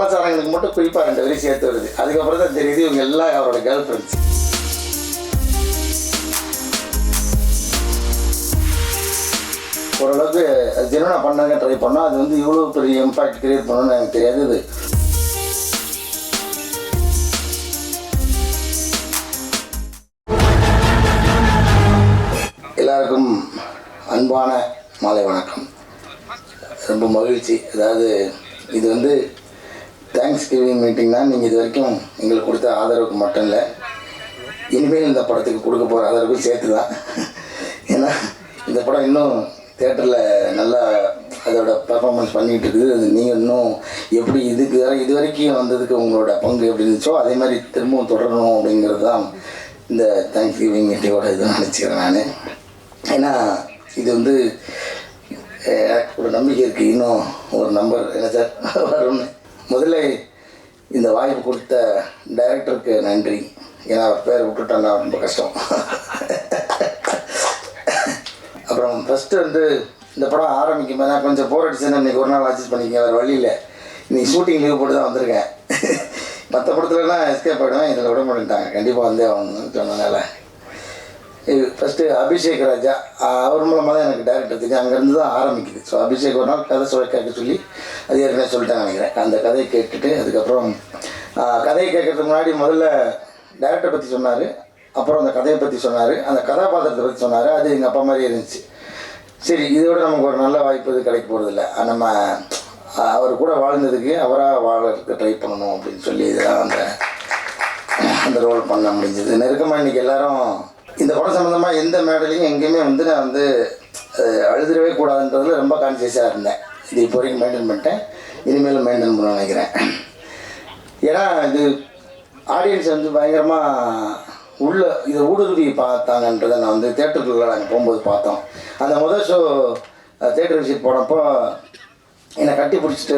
பாலசாரங்களுக்கு மட்டும் குறிப்பாக 2 வரி சேர்த்து வருது. அதுக்கப்புறம் தான் தெரியுது இவங்க எல்லாம் அவரோட கேர்ள் ஃப்ரெண்ட்ஸ். ஓரளவுக்கு ஜெனுவனாக பண்ணாங்க ட்ரை பண்ணோம். அது வந்து இவ்வளோ பெரிய இம்பாக்ட் கிரியேட் பண்ணணும்னு எனக்கு தெரியாது. இது எல்லாருக்கும் அன்பான மாலை வணக்கம். ரொம்ப மகிழ்ச்சி. அதாவது இது வந்து தேங்க்ஸ் கிவிங் மீட்டிங் தான். நீங்கள் இது வரைக்கும் எங்களுக்கு கொடுத்த ஆதரவுக்கு மட்டும் இல்லை, இனிமேல் இந்த படத்துக்கு கொடுக்க போகிற ஆதரவுக்கும் சேர்த்து தான். ஏன்னா இந்த படம் இன்னும் தியேட்டரில் நல்லா அதோட பர்ஃபார்மன்ஸ் பண்ணிகிட்டு இருக்குது. அது நீங்கள் இன்னும் எப்படி இது வரைக்கும் வந்ததுக்கு உங்களோட பங்கு எப்படி இருந்துச்சோ அதே மாதிரி திரும்பவும் தொடரணும் அப்படிங்கிறது தான் இந்த தேங்க்ஸ் கிவிங் மீட்டிங்கோட இது நினச்சிக்கிறேன் நான். ஏன்னா இது வந்து எனக்கு ஒரு நம்பிக்கை இருக்குது, இன்னும் ஒரு நம்பர் என்ன சார் வரும்னு. முதல்ல இந்த வாய்ப்பு கொடுத்த டைரக்டருக்கு நன்றி. ஏன்னா அவர் பேர் விட்டுட்டோன்னா ரொம்ப கஷ்டம். அப்புறம் ஃபஸ்ட்டு வந்து இந்த படம் ஆரம்பிக்கும் போது நான் கொஞ்சம் போர் அடிச்சேன்னா இன்றைக்கி ஒரு நாள் அட்ஜஸ்ட் பண்ணிக்கங்க, வேறு வழியில் இன்றைக்கி ஷூட்டிங் லீவ் போட்டு தான் வந்திருக்கேன். மற்ற படத்துலலாம் எஸ்கேப் ஆகிடுவேன், இதில் விட மாட்டேன்ட்டாங்க, கண்டிப்பாக வந்தே ஆகணும்னு சொன்னதுனால. ஃபஸ்ட்டு அபிஷேக் ராஜா அவர் மூலமாக தான் எனக்கு டைரக்டர் தெரியும், அங்கேருந்து தான் ஆரம்பிக்குது. ஸோ அபிஷேக் ஒரு நாள் கதை கேட்க சொல்லி அது ஏற்கனவே சொல்லிட்டாங்க நினைக்கிறேன். அந்த கதையை கேட்டுட்டு அதுக்கப்புறம் கதையை கேட்கறதுக்கு முன்னாடி முதல்ல டைரக்டரை பற்றி சொன்னார், அப்புறம் அந்த கதையை பற்றி சொன்னார், அந்த கதாபாத்திரத்தை பற்றி சொன்னார். அது எங்கள் அப்பா மாதிரியே இருந்துச்சு. சரி, இதோட நமக்கு ஒரு நல்ல வாய்ப்பு இது கிடைக்க போகிறதில்ல, நம்ம அவர் கூட வாழ்ந்ததுக்கு அவராக வாழறதுக்கு ட்ரை பண்ணணும் அப்படின்னு சொல்லி இதுதான் அந்த ரோல் பண்ண முடிஞ்சது. நெருக்கமாக இன்றைக்கி எல்லோரும் இந்த படம் சம்மந்தமாக எந்த மேடலையும் எங்கேயுமே வந்து நான் வந்து அழுதுடவே கூடாதுன்றதில் ரொம்ப கான்சியஸாக இருந்தேன். இது இப்போ வரைக்கும் மெயின்டைன் பண்ணிட்டேன், இனிமேலும் மெயின்டைன் பண்ண நினைக்கிறேன். ஏன்னா இது ஆடியன்ஸ் வந்து பயங்கரமாக இதை ஊடுருவி பார்த்தாங்கன்றதை நான் வந்து தேட்டருக்குள்ளே நாங்கள் போகும்போது பார்த்தோம். அந்த முதல் ஷோ தேட்டர் விசிட் போனப்போ என்னை கட்டி பிடிச்சிட்டு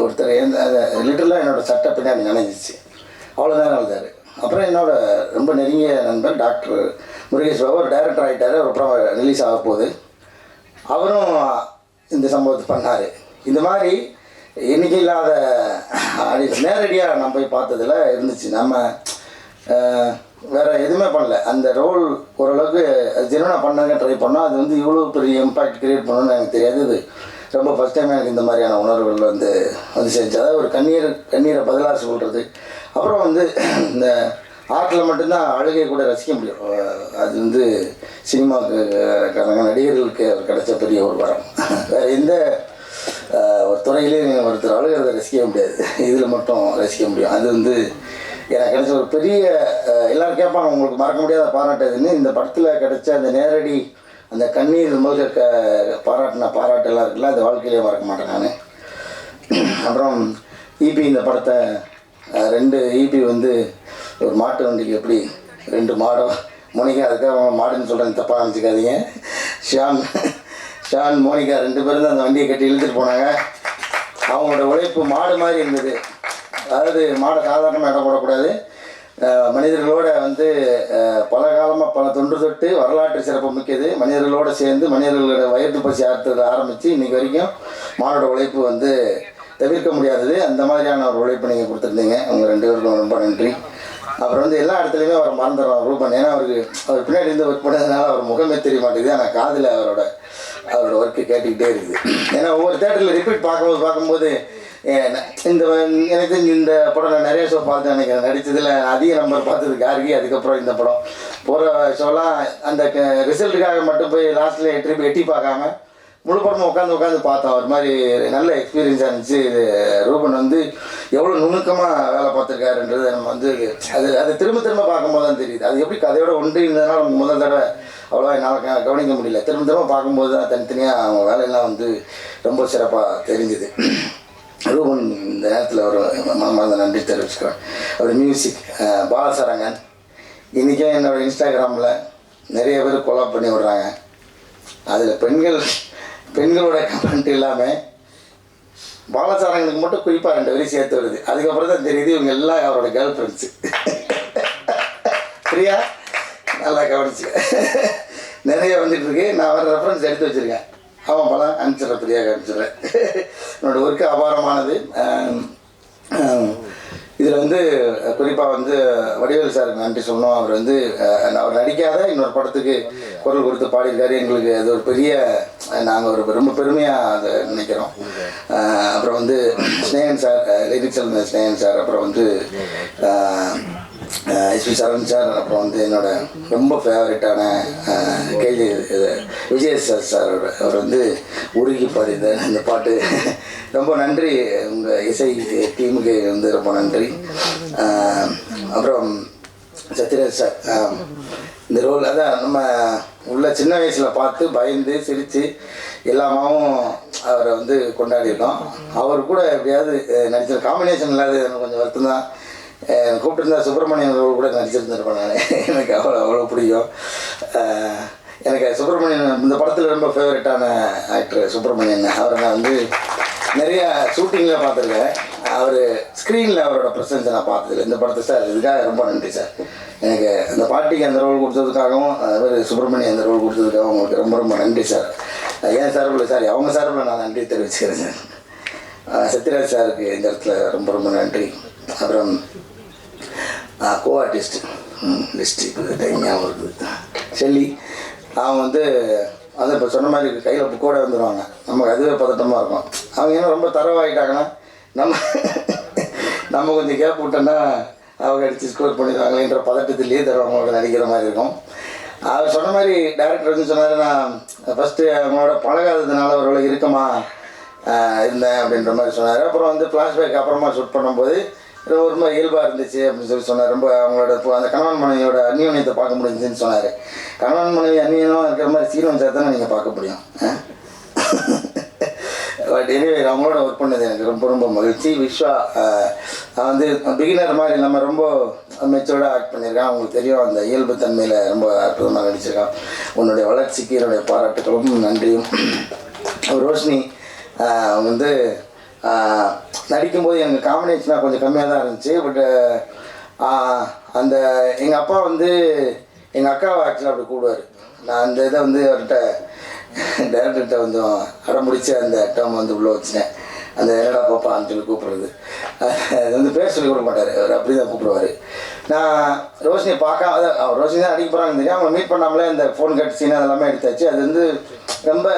ஒருத்தர் லிட்டரலாக என்னோடய சட்டை பின்னாடி நினைஞ்சிச்சு, அவ்வளோ நேரம் அழுதார். அப்புறம் என்னோடய ரொம்ப நெருங்கிய நண்பர் டாக்டர் முருகேஷ் பாபு ஒரு டைரக்டர் ஆகிட்டார், ஒரு அப்புறம் ரிலீஸ் ஆக போகுது, அவரும் இந்த சம்பவத்தை பண்ணார். இந்த மாதிரி எண்ணிக்கை இல்லாத நேரடியாக நம்ம போய் பார்த்ததில் இருந்துச்சு. நம்ம வேறு எதுவுமே பண்ணல, அந்த ரோல் ஓரளவுக்கு ஜெனுவனாக பண்ணாங்க ட்ரை பண்ணோம். அது வந்து இவ்வளோ பெரிய இம்பாக்ட் கிரியேட் பண்ணணும்னு எனக்கு தெரியாது. இது ரொம்ப ஃபஸ்ட் டைம் எனக்கு இந்த மாதிரியான உணர்வுகள் வந்து செஞ்சு, அதாவது ஒரு கண்ணீரை பதிலாக சொல்கிறது. அப்புறம் வந்து இந்த ஆர்ட்டில் மட்டும்தான் அழுகையை கூட ரசிக்க முடியும். அது வந்து சினிமாவுக்கு நடிகர்களுக்கு கிடைச்ச பெரிய ஒரு வரம். வேறு எந்த ஒரு துறையிலேயும் ஒருத்தர் அழுகிறத ரசிக்க முடியாது, இதில் மட்டும் ரசிக்க முடியும். அது வந்து எனக்கு கிடைச்ச ஒரு பெரிய, எல்லோரும் கேட்பாங்க உங்களுக்கு மறக்க முடியாத பாராட்டுதுன்னு. இந்த படத்தில் கிடைச்ச அந்த நேரடி அந்த கண்ணீர் போது பாராட்டெல்லாம் இருக்குல்ல, அந்த வாழ்க்கையிலே மறக்க மாட்டேன் நான். அப்புறம் ஈபி இந்த படத்தை 2 ஈபி வந்து ஒரு மாட்டு வண்டிக்கு எப்படி 2 மாடோ மோனிகா, அதுக்காக மாடுன்னு சொல்கிறேன் தப்பாக நினச்சிக்காதீங்க. ஷான் மோனிகா 2 பேரும் தான் அந்த வண்டியை கட்டி இழுத்துட்டு போனாங்க. அவங்களோட உழைப்பு மாடு மாதிரி இருந்தது. அதாவது மாடை சாதாரணமாக இடம் போடக்கூடாது, மனிதர்களோட வந்து பல காலமாக பல தொன்று தொட்டு வரலாற்று சிறப்பு மிக்கது. மனிதர்களோடு சேர்ந்து மனிதர்களோட வயிற்று பசி ஆற்றுறது ஆரம்பித்து இன்றைக்கி வரைக்கும் மாடோட உழைப்பு வந்து தவிர்க்க முடியாதது. அந்த மாதிரியான ஒரு உழைப்பு நீங்கள் கொடுத்துருந்தீங்க, உங்கள் 2 பேருக்கும் ரொம்ப நன்றி. அப்புறம் வந்து எல்லா இடத்துலையுமே அவர் மறந்துடுறோம் ரூபன், ஏன்னா அவர் பின்னாடி இருந்து ஒர்க் பண்ணதுனால அவர் முகமே தெரிய மாட்டேங்குது. ஆனால் காதில் அவரோட ஒர்க்கு கேட்டுக்கிட்டே இருக்குது. ஏன்னா ஒவ்வொரு தேட்டரில் ரிப்பீட் பார்க்கும்போது எனக்கு இந்த படம் நான் நிறைய ஷோ பார்த்தேன் நினைக்கிறேன். நடித்ததில் அதிக நம்பர் பார்த்தது கார்கி. அதுக்கப்புறம் இந்த படம் போகிற ஷோலாம் அந்த ரிசல்ட்டுக்காக மட்டும் போய் லாஸ்ட்டில் எட்டி பார்க்காம முழு படமும் உட்காந்து பார்த்தோம். ஒரு மாதிரி நல்ல எக்ஸ்பீரியன்ஸாக இருந்துச்சு. இது ரூபன் வந்து எவ்வளோ நுணுக்கமாக வேலை பார்த்துருக்காருன்றது நம்ம வந்து அது திரும்ப பார்க்கும்போது தான் தெரியுது. அது எப்படி கதையோட ஒன்றி இருந்ததுனால நமக்கு முதல் தடவை அவ்வளோவா என்னால் கவனிக்க முடியல. திரும்ப பார்க்கும்போது தான் தனித்தனியாக அவங்க வேலையெல்லாம் வந்து ரொம்ப சிறப்பாக தெரிஞ்சுது. ரூபன் இந்த நேரத்தில் ஒரு மனமார்ந்த நன்றி தெரிவிச்சுக்கிறேன். அவர் மியூசிக் பாலசரங்கன். இன்றைக்கே என்னோடய இன்ஸ்டாகிராமில் நிறைய பேர் கொலாப் பண்ணி விடுறாங்க. அதில் பெண்களோட கமெண்ட் இல்லாமல் பாலசாரங்களுக்கு மட்டும் குறிப்பாக 2 வரி சேர்த்து வருது. அதுக்கப்புறம் தான் தெரியுது இவங்க எல்லாம் அவரோட கேர்ள் ஃப்ரெண்ட்ஸு. பிரியா நல்லா கவனிச்சு நிறைய வந்துட்டுருக்கு. நான் வர ரெஃபரன்ஸ் எடுத்து வச்சுருக்கேன். அவன் பல அனுப்பிச்சிட்றேன், பிரியாக அனுப்பிச்சிட்றேன். என்னோடய ஒர்க்கு அபாரமானது. வந்து குறிப்பாக வந்து வடிவேல் சாருக்கு நன்றி சொல்லணும். அவர் வந்து அவர் நடிக்காத இன்னொரு படத்துக்கு குரல் கொடுத்து பாடியிருக்காரு. எங்களுக்கு அது ஒரு பெரிய நாங்கள் ஒரு ரொம்ப பெருமையாக அதை நினைக்கிறோம். அப்புறம் வந்து ஸ்னேகன் சார், லிரிக்ஸ் எழுதின ஸ்னேகன் சார், அப்புறம் வந்து எஸ்பி சரண் சார், அப்புறம் வந்து என்னோட ரொம்ப ஃபேவரட்டான கேள்வி விஜய் சார் அவர் வந்து உருகி பாடித இந்த பாட்டு. ரொம்ப நன்றி உங்கள் இசை டீமுக்கு வந்து ரொம்ப நன்றி. அப்புறம் சத்யராஜ் சார் இந்த ரோல் அதான் நம்ம உள்ள சின்ன வயசில் பார்த்து பயந்து சிரித்து எல்லாமாவும் அவரை வந்து கொண்டாடிட்டோம். அவர் கூட எப்படியாவது நடிச்ச காம்பினேஷன் இல்லாத எனக்கு கொஞ்சம் வருத்தம் தான். கூப்பிட்டுருந்தா சுப்பிரமணியன் ரோல் கூட நடிச்சிருந்துருப்பேன் நான். எனக்கு அவ்வளோ பிடிக்கும். எனக்கு சுப்பிரமணியன் இந்த படத்தில் ரொம்ப ஃபேவரட்டான ஆக்டர் சுப்பிரமணியன். அவரை நான் வந்து நிறையா ஷூட்டிங்கில் பார்த்துருக்கேன். அவர் ஸ்க்ரீனில் அவரோட ப்ரெசன்ஸை நான் பார்த்ததில்லை. இந்த படத்தை சார் இதுக்காக ரொம்ப நன்றி சார். எனக்கு அந்த பாட்டிக்கு அந்த ரோல் கொடுத்ததுக்காகவும் அவர் சுப்பிரமணியன் அந்த ரோல் கொடுத்ததுக்காகவும் உங்களுக்கு ரொம்ப ரொம்ப நன்றி சார். ஏன் சார்பில் சார் அவங்க சார்பில் நான் நன்றி தெரிவிச்சுக்கிறேன் சார். சத்யராஜ் சாருக்கு இந்த இடத்துல ரொம்ப ரொம்ப நன்றி. அப்புறம் கோ ஆர்டிஸ்ட் லிஸ்ட்டு டைம் ஞாபகம் இருக்குது ஷெல்லி. அவன் வந்து அதை இப்போ சொன்ன மாதிரி கையில் புக்கோட வந்துடுவாங்க. நமக்கு அதுவே பதட்டமாக இருக்கும். அவங்க என்ன ரொம்ப தரவாகிட்டாங்கன்னா நம்ம கொஞ்சம் கேப் விட்டோன்னா அவங்க அடித்து ஸ்கோர் பண்ணிடுவாங்களேன்ற பதட்டத்திலேயே தருவாங்களோட நடிக்கிற மாதிரி இருக்கும். அவர் சொன்ன மாதிரி டேரக்டர் வந்து சொன்னார், நான் ஃபஸ்ட்டு அவங்களோட பழகாததுனால அவரோட இறுக்கமாக இருந்தேன் அப்படின்ற மாதிரி சொன்னார். அப்புறம் வந்து ஃப்ளாஷ்பேக் அப்புறமா ஷூட் பண்ணும்போது ஒரு மாதிரி இயல்பாக இருந்துச்சு அப்படின்னு சொல்லி சொன்னார். ரொம்ப அவங்களோட அந்த கணவன் மனைவியோட அந்நியோன்யத்தை பார்க்க முடிஞ்சுன்னு சொன்னார். கணவன் மனைவி அந்நியனும் இருக்கிற மாதிரி சீன் வச்சா தானே நீங்கள் பார்க்க முடியும். பட் எனிவே அவங்களோட ஒர்க் பண்ணது எனக்கு ரொம்ப ரொம்ப மகிழ்ச்சி. விஸ்வா வந்து பிகினர் மாதிரி நம்ம ரொம்ப மெச்சோர்டாக ஆக்ட் பண்ணியிருக்கான். அவங்களுக்கு தெரியும் அந்த இயல்பு தன்மையில் ரொம்ப அற்புதமாக நடிச்சிருக்கான். உன்னுடைய வளர்ச்சிக்கு என்னுடைய பாராட்டுகளும் நன்றியும். ரோஷினி வந்து நடிக்கும்போது எனக்கு காம்பினேஷனாக கொஞ்சம் கம்மியாக தான் இருந்துச்சு. பட்டு அந்த எங்கள் அப்பா வந்து எங்கள் அக்காவை ஆக்சுவலாக அப்படி கூடுவார். நான் அந்த இதை வந்து அவர்கிட்ட டேரக்டர்கிட்ட வந்து அடம்பிடிச்சி அந்த டேர்ம் வந்து உள்ளே வச்சிட்டேன். அந்த என்னடா பாப்பான்னு சொல்லி கூப்பிட்றது, அது வந்து பேர் சொல்லி கொடுக்க மாட்டார். அவர் அப்படி தான் கூப்பிடுவார். நான் ரோஷினியை பார்க்காம அவர் ரோஷினி தான் அடிக்க போகிறாங்கன்னு தெரியும். அவங்க மீட் பண்ணாமலே அந்த ஃபோன் கட் சீன் அதெல்லாமே எடுத்தாச்சு. அது வந்து ரொம்ப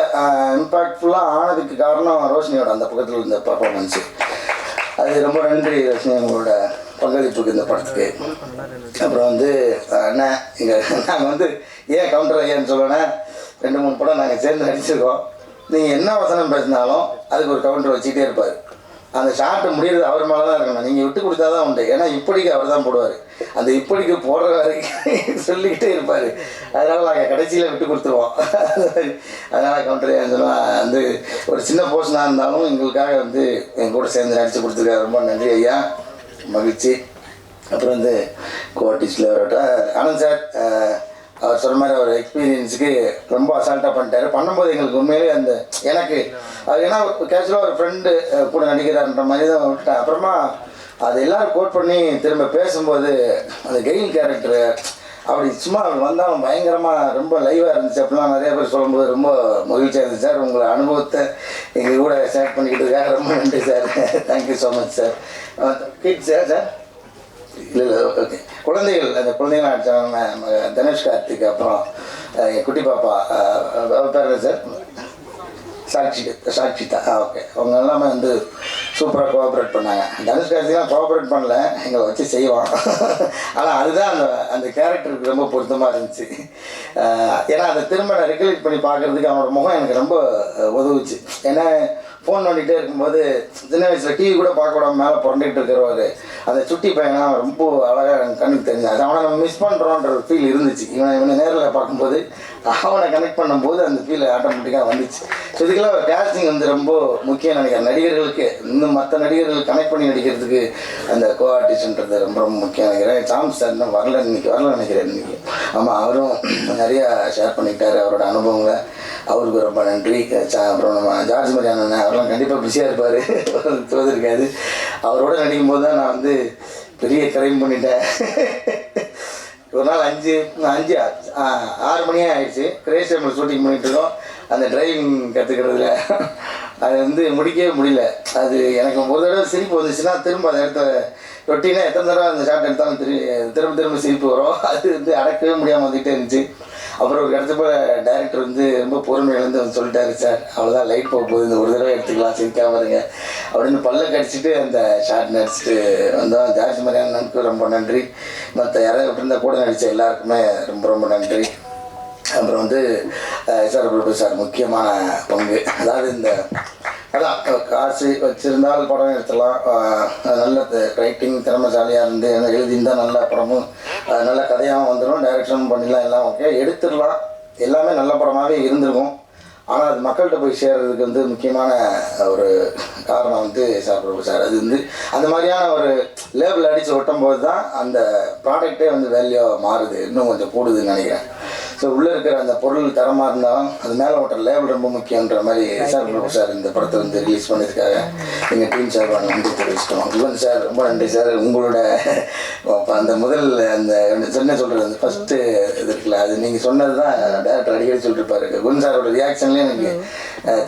இம்பேக்ட்ஃபுல்லாக ஆனதுக்கு காரணம் ரோஷினியோட அந்த பக்கத்தில் இருந்த பர்ஃபார்மன்ஸு. அது ரொம்ப நன்றி ரோஷினி உங்களோட பங்களிப்புக்கு இந்த படத்துக்கு. அப்புறம் வந்து அண்ணன் நாங்கள் வந்து ஏன் கவுண்டர் ஐயான்னு சொல்லணும்னா 2-3 படம் நாங்கள் சேர்ந்து நடிச்சிருக்கோம். நீங்கள் என்ன வசனம் பேசினாலும் அதுக்கு ஒரு கவுண்டர் வச்சுக்கிட்டே இருப்பார். அந்த ஷார்ட்டு முடிகிறது அவர் மேலே தான் இருக்கணும். நீங்கள் விட்டு கொடுத்தா தான் உண்டு. ஏன்னா இப்படிக்கு அவர் தான் போடுவார். அந்த இப்படிக்கு போடுற வரைக்கும் சொல்லிக்கிட்டே இருப்பார். அதனால் நாங்கள் கடைசியில் விட்டு கொடுத்துருவோம். அதனால் கவுண்டர் சொன்னால் வந்து ஒரு சின்ன போர்ஷனாக இருந்தாலும் எங்களுக்காக வந்து எங்கள் கூட சேர்ந்து நடித்து கொடுத்துருக்காரு. ரொம்ப நன்றி ஐயா, மகிழ்ச்சி. அப்புறம் வந்து கோஆர்டிஸ்டில் வரட்ட ஆனந்த் சார் அவர் சொன்ன மாதிரி அவர் எக்ஸ்பீரியன்ஸுக்கு ரொம்ப அசால்ட்டாக பண்ணிட்டார். பண்ணும்போது எங்களுக்கு உண்மையிலே அந்த எனக்கு அது ஏன்னா கேஷுவலாக ஒரு ஃப்ரெண்டு கூட நடிக்கிறார்ன்ற மாதிரி தான் விட்டேன். அப்புறமா அது எல்லோரும் கோட் பண்ணி திரும்ப பேசும்போது அந்த கெயில் கேரக்டரு அப்படி சும்மா வந்தாலும் பயங்கரமாக ரொம்ப லைவாக இருந்துச்சு. அப்படிலாம் நிறைய பேர் சொல்லும்போது ரொம்ப மகிழ்ச்சியாக இருந்துச்சு சார். உங்களை அனுபவத்தை எங்கள் கூட ஷேர் பண்ணிக்கிட்டு இருக்காங்க. ரொம்ப நன்றி sir. Thank you so much sir. Kids sir இல்லை ஓகே குழந்தைகள் அந்த குழந்தைகள் அடித்தாங்க தனுஷ் கார்த்திக், அப்புறம் குட்டி பாப்பா பேர் சார் சாட்சிதா ஓகே. அவங்க எல்லாமே வந்து சூப்பராக கோஆப்ரேட் பண்ணாங்க. தனுஷ் கார்த்திக்லாம் கோஆப்ரேட் பண்ணல, எங்களை வச்சு செய்வான். ஆனால் அதுதான் அந்த கேரக்டருக்கு ரொம்ப பொருத்தமாக இருந்துச்சு. ஏன்னா அதை திரும்ப நான் ரெகுலேட் பண்ணி பார்க்குறதுக்கு அவனோட முகம் எனக்கு ரொம்ப உதவுச்சு. ஏன்னா ஃபோன் பண்ணிகிட்டே இருக்கும்போது சின்ன வயசில் டிவி கூட பார்க்க விடாமல் மேலே புரண்டிகிட்டு இருக்கிறவர் அந்த சுட்டி பையனா ரொம்ப அழகாக எனக்கு கண்ணுக்கு தெரிஞ்சாது. அவனை நம்ம மிஸ் பண்ணுறோன்ற ஒரு ஃபீல் இருந்துச்சு. இவனை நேரில் பார்க்கும்போது அவனை கனெக்ட் பண்ணும்போது அந்த ஃபீல் ஆட்டோமேட்டிக்காக வந்துச்சு. ஸோ இதுக்கெல்லாம் ஒரு கேஸ்டிங் வந்து ரொம்ப முக்கியம் நினைக்கிறேன். நடிகர்களுக்கு இன்னும் மற்ற நடிகர்கள் கனெக்ட் பண்ணி நடிக்கிறதுக்கு அந்த கோ ஆர்டிஸ்ட்ன்றது ரொம்ப ரொம்ப முக்கியம் நினைக்கிறேன். சாம்ஸ் சார் இன்னும் வரல நினைக்கிறேன் இன்றைக்கி. ஆமாம், அவரும் நிறையா ஷேர் பண்ணிக்கிட்டார் அவரோட அனுபவங்களை. அவருக்கு ரொம்ப நன்றி. அப்புறம் நம்ம ஜார்ஜ் மரியாதை அவரெல்லாம் கண்டிப்பாக பிஸியாக இருப்பார், தோதிருக்காது. அவரோட நடிக்கும்போது தான் நான் வந்து பெரிய கிரைம் பண்ணிட்டேன். ஒரு நாள் 6 மணியே ஆயிடுச்சு. கிரேஸ் டைமில் ஷூட்டிங் பண்ணிகிட்டு இருக்கோம். அந்த டிரைவிங் கற்றுக்கிறதுல அது வந்து முடிக்கவே முடியல. அது எனக்கு ஒரு தடவை சிரிப்பு வந்துச்சுன்னா திரும்ப அதை எடுத்த ரொட்டீனாக எத்தனை தடவை அந்த ஷாட் எடுத்தாலும் திரும்ப திரும்ப சிரிப்பு வரும். அது வந்து அடக்கவே முடியாமல் வந்துகிட்டே இருந்துச்சு. அப்புறம் ஒரு இடத்துல டைரக்டர் வந்து ரொம்ப பொறுமையிலேருந்து வந்து சொல்லிட்டாரு, சார் அவ்வளோதான் லைட் போக போகுது, இந்த ஒரு தடவை எடுத்துக்கலாம், சிரிக்காம வருங்க அப்படின்னு பல்ல கடிச்சிட்டு அந்த ஷாட் நடிச்சுட்டு வந்தோம். ஜார்ஜ் மரியானனுக்கு ரொம்ப நன்றி. மற்ற யாராவது விட்டுருந்தா கூட நடித்த எல்லாருக்குமே ரொம்ப ரொம்ப நன்றி. அப்புறம் வந்து எஸ்ஆர் பிரபு சார் முக்கியமான பங்கு. அதாவது இந்த அதான் காசு வச்சுருந்தால் படம் எடுத்துடலாம், நல்ல ரைட்டிங் திறமைசாலியாக இருந்து எழுதியிருந்தால் நல்ல படமும் நல்ல கதையாகவும் வந்துடும், டைரக்ஷனும் பண்ணிடலாம், எல்லாம் ஓகே எடுத்துடலாம், எல்லாமே நல்ல படமாகவே இருந்திருக்கும். ஆனால் அது மக்கள்கிட்ட போய் சேர்றதுக்கு வந்து முக்கியமான ஒரு காரணம் வந்து எஸ்ஆர் பிரபு சார். அது வந்து அந்த மாதிரியான ஒரு லேபிள் அடித்து ஒட்டும் போது தான் அந்த ப்ராடக்டே வந்து வேல்யூ மாறுது, இன்னும் கொஞ்சம் கூடுதுன்னு நினைக்கிறேன். ஸோ உள்ளே இருக்கிற அந்த பொருள் தரமாக இருந்தாலும் அது மேலே ஓட்டுற லேபிள் ரொம்ப முக்கியன்ற மாதிரி எஸ்ஆர் பிரபு சார் இந்த படத்தை வந்து ரிலீஸ் பண்ணியிருக்காங்க. எங்கள் டீம் சார் நன்றி தெரிவிச்சுக்கணும். யுவன் சார் ரொம்ப நன்றி சார். உங்களோட அந்த முதல் அந்த சொன்ன சொல்கிறது அந்த ஃபஸ்ட்டு இது இருக்குல்ல, அது நீங்கள் சொன்னது தான் டேரக்டர் அடிக்கடி சொல்லியிருப்பாரு. யுவன் சாரோட ரியாக்ஷன்லேயே எனக்கு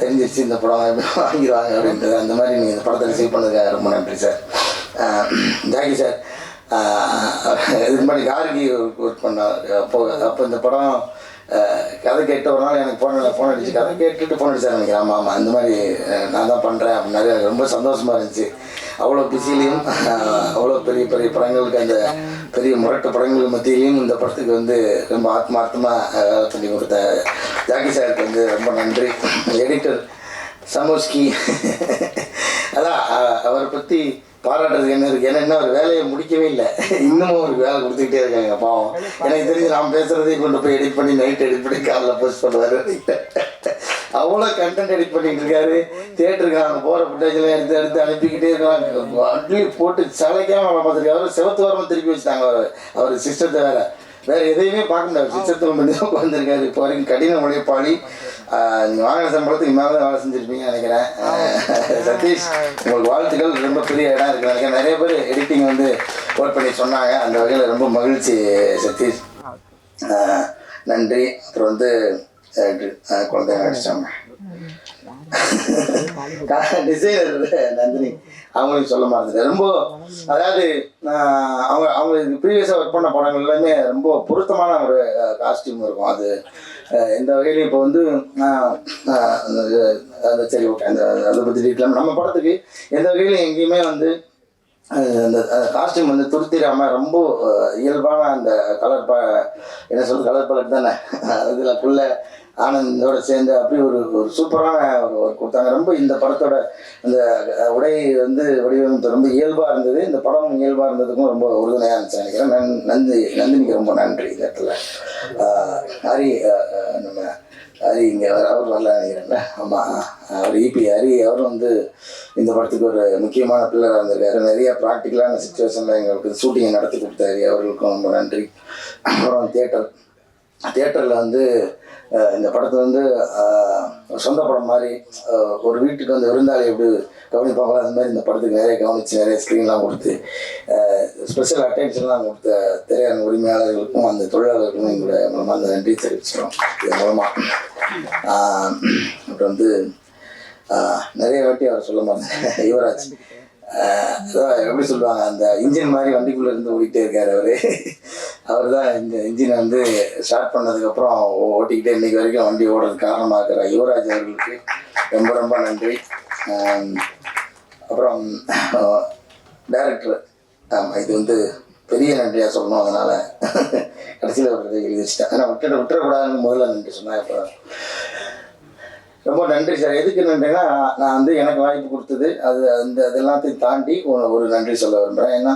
தெரிஞ்சிருச்சு இந்த படம் வாங்கிடுவாங்க அப்படின்றது. அந்த மாதிரி நீங்கள் இந்த படத்தை ரிசீவ் பண்ணதுக்காக ரொம்ப நன்றி சார். ஜாக்கி சார் இதுக்கு முன்னாடி கார்கி ஒர்க் பண்ணார். அப்போ இந்த படம் கதை கேட்ட ஒரு நாள் எனக்கு ஃபோன் அடிச்சு கதை கேட்டுட்டு ஃபோன் அடிச்சார் நினைக்கிறேன். ஆமாம் ஆமாம் அந்த மாதிரி நான் தான் பண்ணுறேன் அப்படின்னாரு. எனக்கு ரொம்ப சந்தோஷமாக இருந்துச்சு. அவ்வளோ பிஸிலையும் அவ்வளோ பெரிய பெரிய படங்களுக்கு அந்த பெரிய முரட்டு படங்களுக்கு மத்தியிலையும் இந்த படத்துக்கு வந்து ரொம்ப ஆத்மார்த்தமாக வேலை பண்ணி கொடுத்த ஜாக்கி சாருக்கு வந்து ரொம்ப நன்றி. எடிட்டர் சமோஸ்கி அதான் அவரை பற்றி பாராட்டுறதுக்கு என்ன இருக்குது, ஏன்னா இன்னும் ஒரு வேலையை முடிக்கவே இல்லை, இன்னமும் ஒரு வேலை கொடுத்துக்கிட்டே இருக்காங்க பாவம். எனக்கு தெரிஞ்சு நான் பேசுகிறதையும் கொண்டு போய் எடிட் பண்ணி நைட் எடிட் பண்ணி காலைல போஸ்ட் பண்ணுவார். அவ்வளோ கண்டென்ட் எடிட் பண்ணிகிட்டு இருக்காரு. தியேட்டருக்கு நாங்கள் போகிற ஃபுட்டேஜெலாம் எடுத்து எடுத்து அனுப்பிக்கிட்டே இருக்காங்க. அட்லி போட்டு சளைக்காமல் வேலை பார்த்துருக்காரு. அவர் செவத்து வாரமாக திருப்பி வச்சுட்டாங்க. அவர் சிஸ்டத்தை வேறு எதையுமே பார்க்க முடியாது, சிஸ்டத்தில் பண்ணி தான் உட்காந்துருக்காரு. இப்போ வரைக்கும் கடின உழைப்பாளி. நீங்கள் வாங்கின சம்பளத்துக்கு மேலே தான் வேலை செஞ்சுருப்பீங்கன்னு நினைக்கிறேன். சதீஷ் உங்களுக்கு வாழ்த்துக்கள். ரொம்ப பெரிய இடம் இருக்குது நினைக்கிறேன். நிறைய பேர் எடிட்டிங் வந்து ஒர்க் பண்ணி சொன்னாங்க. அந்த வகையில் ரொம்ப மகிழ்ச்சி சதீஷ், நன்றி. அப்புறம் வந்து குழந்தைங்க அடிச்சிட்டாங்க டிசைனர் நந்தினி, அவங்களையும் சொல்ல மாட்டேங்குது. ரொம்ப அதாவது அவங்களுக்கு ப்ரீவியஸாக ஒர்க் பண்ண படங்கள் எல்லாமே ரொம்ப பொருத்தமான ஒரு காஸ்டியூம் இருக்கும். அது எந்த வகையிலையும் இப்போ வந்து அந்த சரி ஓகே அந்த அதை பற்றி டீட்டெயில் நம்ம படத்துக்கு எந்த வகையிலும் எங்கேயுமே வந்து அந்த காஸ்டியூம் வந்து துருத்திராமல் ரொம்ப இயல்பான அந்த கலர் என்ன சொல்கிறது கலர் பலட் தானே இதில் ஆனந்தோட சேர்ந்து அப்படி ஒரு சூப்பரான ஒரு கொடுத்தாங்க. ரொம்ப இந்த படத்தோட அந்த உடை வந்து வடிவமைப்பு ரொம்ப இயல்பாக இருந்தது. இந்த படம் இயல்பாக இருந்ததுக்கும் ரொம்ப உறுதுணையாக இருந்துச்சு நினைக்கிறேன். நந்தினிக்கு ரொம்ப நன்றி. இந்த இடத்துல ஹரி நம்ம ஹரி இங்கே அவர் வரல நினைக்கிறேன்ல. ஆமாம் அவர் இபி ஹரி அவரும் வந்து இந்த படத்துக்கு ஒரு முக்கியமான பில்லராக இருந்திருக்காரு. நிறைய ப்ராக்டிக்கலான சுச்சுவேஷனில் எங்களுக்கு ஷூட்டிங்கை நடத்தி கொடுத்தாரு. அவர்களுக்கும் ரொம்ப நன்றி. அப்புறம் தியேட்டரில் வந்து இந்த படத்தை வந்து சொந்த படம் மாதிரி ஒரு வீட்டுக்கு வந்து விருந்தாளி எப்படி கவனிப்பாங்களோ அது மாதிரி இந்த படத்துக்கு நிறைய கவனித்து நிறைய ஸ்க்ரீன்லாம் கொடுத்து ஸ்பெஷல் அட்டென்ஷன்லாம் கொடுத்த திரையரங்க உரிமையாளர்களுக்கும் அந்த தொழிலாளர்களுக்கும் எங்களுடைய மூலமாக அந்த நன்றி தெரிவிச்சிட்டோம். இது மூலமாக அப்புறம் வந்து நிறைய வாட்டி அவர் சொல்ல மாட்டேன் யுவராஜ் எப்படி சொல்லுவாங்க அந்த இன்ஜின் மாதிரி வண்டிக்குள்ளே இருந்து ஓடிக்கிட்டே இருக்கார். அவர் தான் இந்த இன்ஜினை வந்து ஸ்டார்ட் பண்ணதுக்கப்புறம் ஓட்டிக்கிட்டே இன்றைக்கி வரைக்கும் வண்டி ஓடுறதுக்கு காரணமாக இருக்கிற யுவராஜ் அவர்களுக்கு ரொம்ப ரொம்ப நன்றி. அப்புறம் டைரக்டர் ஆமாம் இது வந்து பெரிய நன்றியாக சொல்லணும். அதனால் கடைசியில் ஒரு எழுதி வச்சுட்டேன். ஆனால் விட்டுறக்கூடாதுன்னு முதல்ல நன்றி சொன்னேன். இப்போ ரொம்ப நன்றி சார். எதுக்கு நன்றினா நான் வந்து எனக்கு வாய்ப்பு கொடுத்தது அது எல்லாத்தையும் தாண்டி ஒரு நன்றி சொல்ல விரும்புகிறேன். ஏன்னா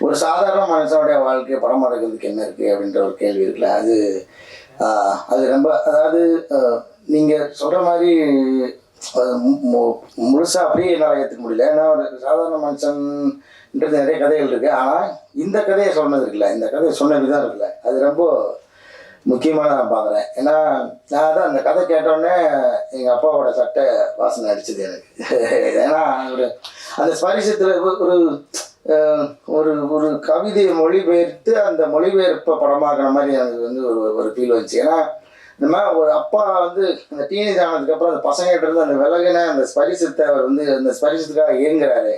ஒரு சாதாரண மனுஷனுடைய வாழ்க்கையை படம் எடுக்கிறதுக்கு என்ன இருக்குது அப்படின்ற ஒரு கேள்வி இருக்குல்ல, அது ரொம்ப அதாவது நீங்கள் சொல்கிற மாதிரி முழுசாக அப்படியே என்னால் ஏற்றுக்க முடியல. ஏன்னா ஒரு சாதாரண மனுஷன்ன்றது நிறைய கதைகள் இருக்குது. ஆனால் இந்த கதையை சொன்னது இருக்குல்ல, இந்த கதையை சொன்ன விதம் இருக்குல்ல, அது ரொம்ப முக்கியமாக நான் பார்க்குறேன். ஏன்னா நான் தான் அந்த கதை கேட்டோடனே எங்கள் அப்பாவோட சட்டை வாசனை அடிச்சது எனக்கு. ஏன்னா அந்த ஸ்பரிசத்தில் ஒரு ஒரு கவிதையை மொழிபெயர்த்து அந்த மொழிபெயர்ப்பை படமாக்குற மாதிரி எனக்கு வந்து ஒரு ஃபீல் வந்துச்சு. ஏன்னா இந்த மாதிரி ஒரு அப்பா வந்து இந்த டீனேஜ் ஆனதுக்கப்புறம் அந்த பசங்கிட்ட இருந்து அந்த விலகின அந்த ஸ்பரிசத்தை அவர் வந்து அந்த ஸ்பரிசத்துக்காக இயங்குறாரு.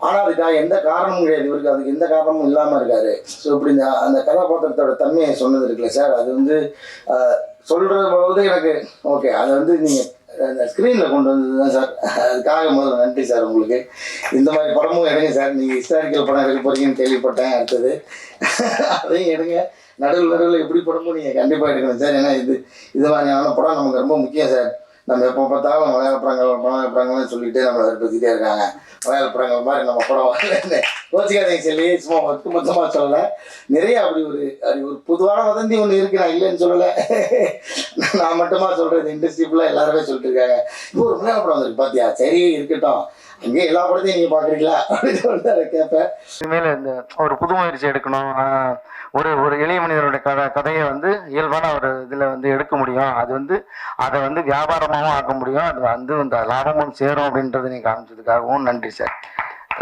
ஆனால் அதுக்காக எந்த காரணமும் கிடையாது இவருக்கு, அதுக்கு எந்த காரணமும் இல்லாமல் இருக்காரு. ஸோ இப்படி இந்த அந்த கதாபாத்திரத்தோட தன்மையை சொன்னது இருக்குல்ல சார், அது வந்து சொல்கிற போது எனக்கு ஓகே, அதை வந்து நீங்கள் அந்த ஸ்க்ரீனில் கொண்டு வந்தது தான் சார். அதுக்காக முதல்ல நன்றி சார் உங்களுக்கு. இந்த மாதிரி படமும் எடுங்க சார். நீங்கள் ஹிஸ்டாரிக்கல் படம் எடுக்க போகிறீங்கன்னு கேள்விப்பட்டேன். அடுத்தது அதையும் எடுங்க. நடுவில் எப்படி படமும் நீங்கள் கண்டிப்பாக எடுக்கணும் சார். ஏன்னா இது மாதிரியான படம் நமக்கு ரொம்ப முக்கியம் சார். நம்ம எப்போ பார்த்தாலும் மலையாள படங்கள்னு சொல்லிட்டு நம்மளை பற்றிக்கிட்டே இருக்காங்க. மலையாள படங்கள் மாதிரி நம்ம படம் வரலன்னு யோசிக்காதீங்க சொல்லி சும்மா ஒட்டுமொத்தமாக சொல்லலை. நிறைய அப்படி ஒரு பொதுவான வதந்தி ஒன்று இருக்குது, நான் இல்லைன்னு சொல்லலை. நான் மட்டுமா சொல்கிறது, இண்டஸ்ட்ரி ஃபுல்லாக எல்லாருமே சொல்லிட்டு இருக்காங்க. இப்போ ஒரு மலையாள படம் வந்துருக்கு பார்த்தியா, சரி இருக்கட்டும், அங்கேயே எல்லா படத்தையும் நீங்கள் பார்க்குறீங்களா அப்படின்னு சொல்லிட்டு அதை கேட்பேன். இனிமேல் இந்த ஒரு புது முயற்சி எடுக்கணும். ஒரு எளிய மனிதனுடைய கதையை வந்து இயல்பான ஒரு இதில் வந்து எடுக்க முடியும். அது வந்து அதை வந்து வியாபாரமாகவும் ஆக்க முடியும். அது வந்து இந்த லாபமும் சேரும் அப்படின்றத நீங்கள் காமிச்சதுக்காகவும் நன்றி சார்.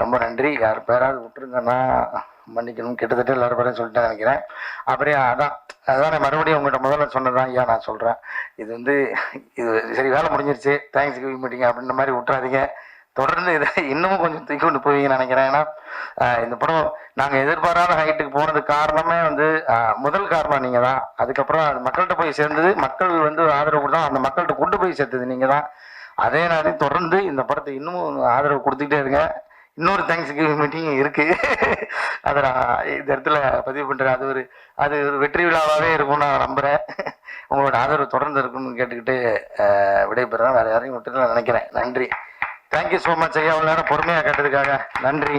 ரொம்ப நன்றி. யார் பேராவது விட்டுருங்கன்னா மன்னிக்கணும். கிட்டத்தட்ட எல்லாரும் பேரையும் சொல்லிட்டு நினைக்கிறேன். அப்புறம் அதான் நான் மறுபடியும் உங்கள்கிட்ட முதல்ல சொன்னதான் ஐயா நான் சொல்கிறேன். இது வந்து சரி வேலை முடிஞ்சிருச்சு, தேங்க்ஸ் கிவிங் மீட்டிங் அப்படின்ற மாதிரி விட்டுறாதீங்க. தொடர்ந்து இதை இன்னமும் கொஞ்சம் தூக்கி கொண்டு போவீங்கன்னு நினைக்கிறேன். ஏன்னா இந்த படம் நாங்கள் எதிர்பாராத ஹைட்டுக்கு போனதுக்கு காரணமே வந்து முதல் காரணம் நீங்கள் தான். அதுக்கப்புறம் அது மக்கள்கிட்ட போய் சேர்ந்தது, மக்கள் வந்து ஆதரவு கொடுத்தா அந்த மக்கள்கிட்ட கொண்டு போய் சேர்த்தது நீங்கள் தான். அதே நேரம் தொடர்ந்து இந்த படத்தை இன்னமும் ஆதரவு கொடுத்துக்கிட்டே இருங்க. இன்னொரு தேங்க்ஸ் கிவிங் மீட்டிங் இருக்குது, அதை நான் இந்த இடத்துல பதிவு பண்ணுறேன். அது ஒரு வெற்றி விழாவாகவே இருக்கும்னு நான் நம்புகிறேன். உங்களோட ஆதரவு தொடர்ந்து இருக்குன்னு கேட்டுக்கிட்டு விடைபெறேன். வேறு யாரையும் விட்டுட்டு நான் நினைக்கிறேன். நன்றி. தேங்க்யூ ஸோ மச் ஐயா, அவ்வளோ நேரம் பொறுமையாக கேட்டதுக்காக நன்றி.